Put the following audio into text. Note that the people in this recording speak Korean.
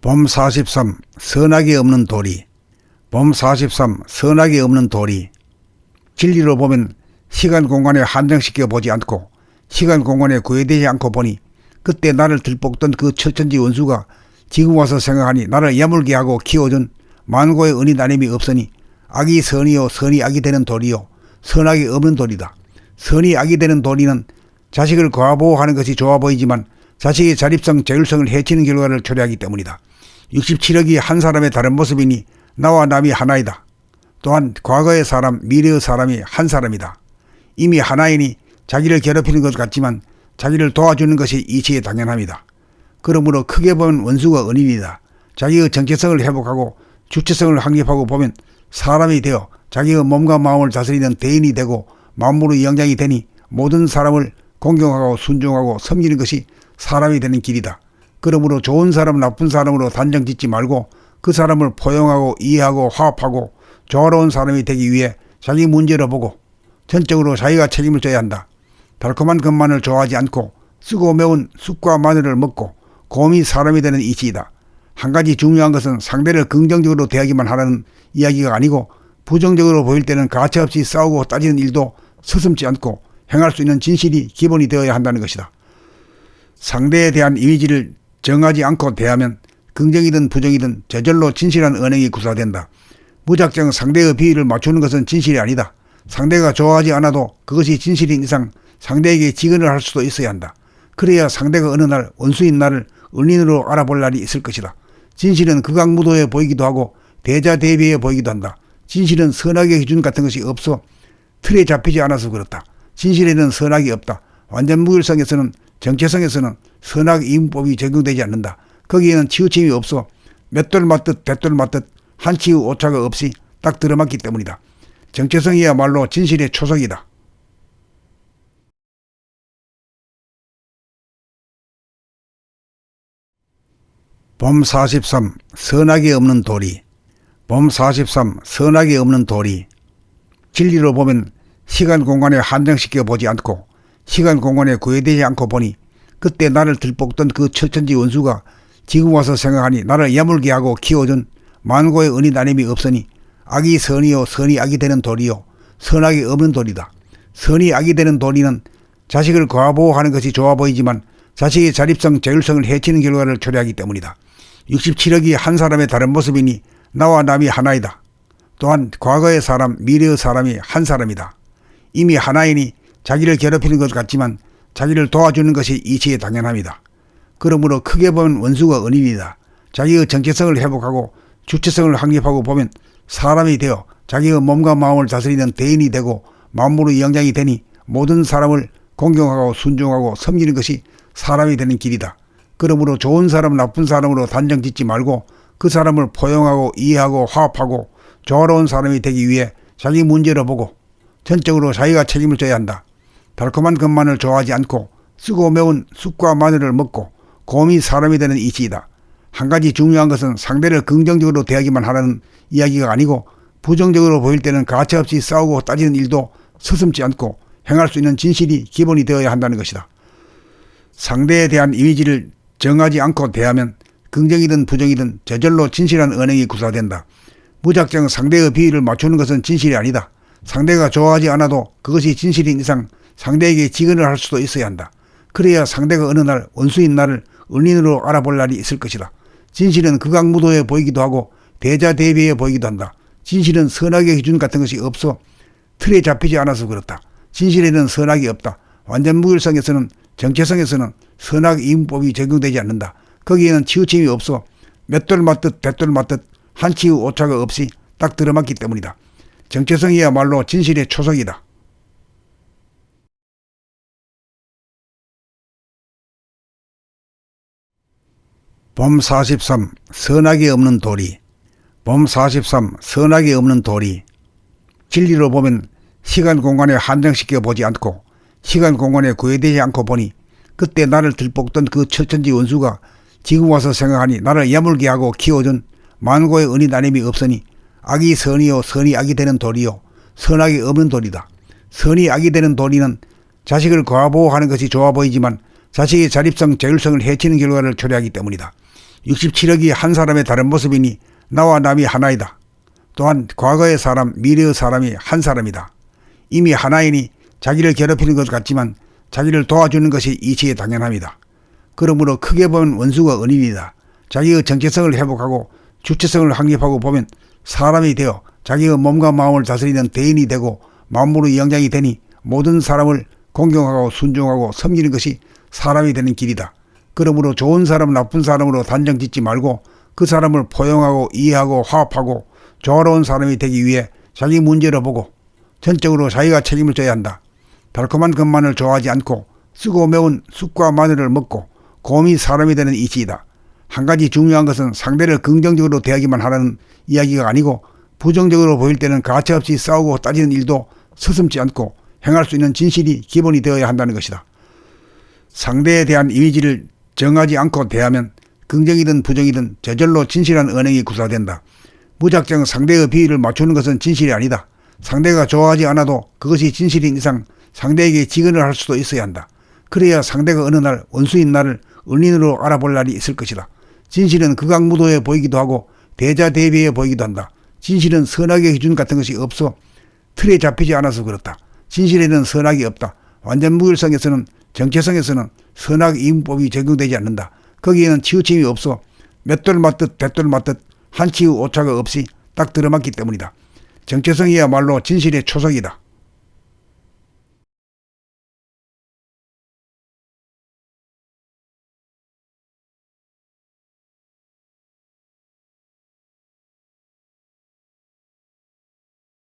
범 43 선악이 없는 도리. 범 43 선악이 없는 도리. 진리로 보면 시간 공간에 한정시켜 보지 않고 시간 공간에 구애되지 않고 보니 그때 나를 들볶던 그 철천지 원수가 지금 와서 생각하니 나를 야물게 하고 키워준 만고의 은이 나님이 없으니 악이 선이요 선이 악이 되는 도리요 선악이 없는 도리다. 선이 악이 되는 도리는 자식을 과보호하는 것이 좋아 보이지만 자식의 자립성 자율성을 해치는 결과를 초래하기 때문이다. 67억이 한 사람의 다른 모습이니 나와 남이 하나이다. 또한 과거의 사람 미래의 사람이 한 사람이다. 이미 하나이니 자기를 괴롭히는 것 같지만 자기를 도와주는 것이 이치에 당연합니다. 그러므로 크게 보면 원수가 은인이다. 자기의 정체성을 회복하고 주체성을 확립하고 보면 사람이 되어 자기의 몸과 마음을 다스리는 대인이 되고 만물의 영장이 되니 모든 사람을 공경하고 순종하고 섬기는 것이 사람이 되는 길이다. 그러므로 좋은 사람 나쁜 사람으로 단정 짓지 말고 그 사람을 포용하고 이해하고 화합하고 조화로운 사람이 되기 위해 자기 문제로 보고 전적으로 자기가 책임을 져야 한다. 달콤한 것만을 좋아하지 않고 쓰고 매운 쑥과 마늘을 먹고 곰이 사람이 되는 이치이다. 한 가지 중요한 것은 상대를 긍정적으로 대하기만 하라는 이야기가 아니고 부정적으로 보일 때는 가차없이 싸우고 따지는 일도 서슴지 않고 행할 수 있는 진실이 기본이 되어야 한다는 것이다. 상대에 대한 이미지를 정하지 않고 대하면 긍정이든 부정이든 저절로 진실한 언행이 구사된다. 무작정 상대의 비위를 맞추는 것은 진실이 아니다. 상대가 좋아하지 않아도 그것이 진실인 이상 상대에게 직언을 할 수도 있어야 한다. 그래야 상대가 어느 날 원수인 나를 은인으로 알아볼 날이 있을 것이다. 진실은 극악무도해 보이기도 하고 대자대비해 보이기도 한다. 진실은 선악의 기준 같은 것이 없어 틀에 잡히지 않아서 그렇다. 진실에는 선악이 없다. 완전 무결성에서는 정체성에서는 선악 이분법이 적용되지 않는다. 거기에는 치우침이 없어 맷돌 맞듯 대돌 맞듯 한치의 오차가 없이 딱 들어맞기 때문이다. 정체성이야말로 진실의 초석이다. 범 43 선악이 없는 도리. 범 43 선악이 없는 도리. 진리로 보면 시간 공간에 한정시켜 보지 않고 시간 공간에 구애되지 않고 보니 그때 나를 들볶던 그 철천지 원수가 지금 와서 생각하니 나를 야물게 하고 키워준 만고의 은이 나님이 없으니 악이 선이요 선이 악이 되는 도리요 선악이 없는 도리다. 선이 악이 되는 도리는 자식을 과보호하는 것이 좋아 보이지만 자식의 자립성 자율성을 해치는 결과를 초래하기 때문이다. 67억이 한 사람의 다른 모습이니 나와 남이 하나이다. 또한 과거의 사람 미래의 사람이 한 사람이다. 이미 하나이니 자기를 괴롭히는 것 같지만 자기를 도와주는 것이 이치에 당연합니다. 그러므로 크게 보면 원수가 은인이다. 자기의 정체성을 회복하고 주체성을 확립하고 보면 사람이 되어 자기의 몸과 마음을 다스리는 대인이 되고 만물의 영장이 되니 모든 사람을 공경하고 순종하고 섬기는 것이 사람이 되는 길이다. 그러므로 좋은 사람 나쁜 사람으로 단정 짓지 말고 그 사람을 포용하고 이해하고 화합하고 조화로운 사람이 되기 위해 자기 문제로 보고 전적으로 자기가 책임을 져야 한다. 달콤한 것만을 좋아하지 않고 쓰고 매운 쑥과 마늘을 먹고 곰이 사람이 되는 이치이다. 한 가지 중요한 것은 상대를 긍정적으로 대하기만 하라는 이야기가 아니고 부정적으로 보일 때는 가차없이 싸우고 따지는 일도 서슴지 않고 행할 수 있는 진실이 기본이 되어야 한다는 것이다. 상대에 대한 이미지를 정하지 않고 대하면 긍정이든 부정이든 저절로 진실한 언행이 구사된다. 무작정 상대의 비위를 맞추는 것은 진실이 아니다. 상대가 좋아하지 않아도 그것이 진실인 이상 상대에게 직언을 할 수도 있어야 한다. 그래야 상대가 어느 날 원수인 나를 은인으로 알아볼 날이 있을 것이다. 진실은 극악무도해 보이기도 하고 대자대비해 보이기도 한다. 진실은 선악의 기준 같은 것이 없어 틀에 잡히지 않아서 그렇다. 진실에는 선악이 없다. 완전 무결성에서는 정체성에서는 선악 이분법이 적용되지 않는다. 거기에는 치우침이 없어 맷돌 맞듯 대돌 맞듯 한치의 오차가 없이 딱 들어맞기 때문이다. 정체성이야말로 진실의 초석이다. 범 43 선악이 없는 도리. 범 43 선악이 없는 도리. 진리로 보면 시간 공간에 한정시켜 보지 않고 시간 공간에 구애되지 않고 보니 그때 나를 들볶던 그 철천지 원수가 지금 와서 생각하니 나를 야물게 하고 키워준 만고의 은이 나님이 없으니 악이 선이요 선이 악이 되는 도리요 선악이 없는 도리다. 선이 악이 되는 도리는 자식을 과보호하는 것이 좋아 보이지만 자식의 자립성 자율성을 해치는 결과를 초래하기 때문이다. 67억이 한 사람의 다른 모습이니 나와 남이 하나이다. 또한 과거의 사람, 미래의 사람이 한 사람이다. 이미 하나이니 자기를 괴롭히는 것 같지만 자기를 도와주는 것이 이치에 당연합니다. 그러므로 크게 보면 원수가 은인이다. 자기의 정체성을 회복하고 주체성을 확립하고 보면 사람이 되어 자기의 몸과 마음을 다스리는 대인이 되고 만물의 영장이 되니 모든 사람을 공경하고 순종하고 섬기는 것이 사람이 되는 길이다. 그러므로 좋은 사람 나쁜 사람으로 단정 짓지 말고 그 사람을 포용하고 이해하고 화합하고 조화로운 사람이 되기 위해 자기 문제로 보고 전적으로 자기가 책임을 져야 한다. 달콤한 것만을 좋아하지 않고 쓰고 매운 쑥과 마늘을 먹고 곰이 사람이 되는 이치이다. 한 가지 중요한 것은 상대를 긍정적으로 대하기만 하라는 이야기가 아니고 부정적으로 보일 때는 가차없이 싸우고 따지는 일도 서슴지 않고 행할 수 있는 진실이 기본이 되어야 한다는 것이다. 상대에 대한 이미지를 정하지 않고 대하면 긍정이든 부정이든 저절로 진실한 언행이 구사된다. 무작정 상대의 비위를 맞추는 것은 진실이 아니다. 상대가 좋아하지 않아도 그것이 진실인 이상 상대에게 직언을 할 수도 있어야 한다. 그래야 상대가 어느 날 원수인 나를 은인으로 알아볼 날이 있을 것이다. 진실은 극악무도해 보이기도 하고 대자대비해 보이기도 한다. 진실은 선악의 기준 같은 것이 없어 틀에 잡히지 않아서 그렇다. 진실에는 선악이 없다. 완전 무결성에서는 정체성에서는 선악 이분법이 적용되지 않는다. 거기에는 치우침이 없어 맷돌 맞듯 대돌 맞듯 한치의 오차가 없이 딱 들어맞기 때문이다. 정체성이야말로 진실의 초석이다.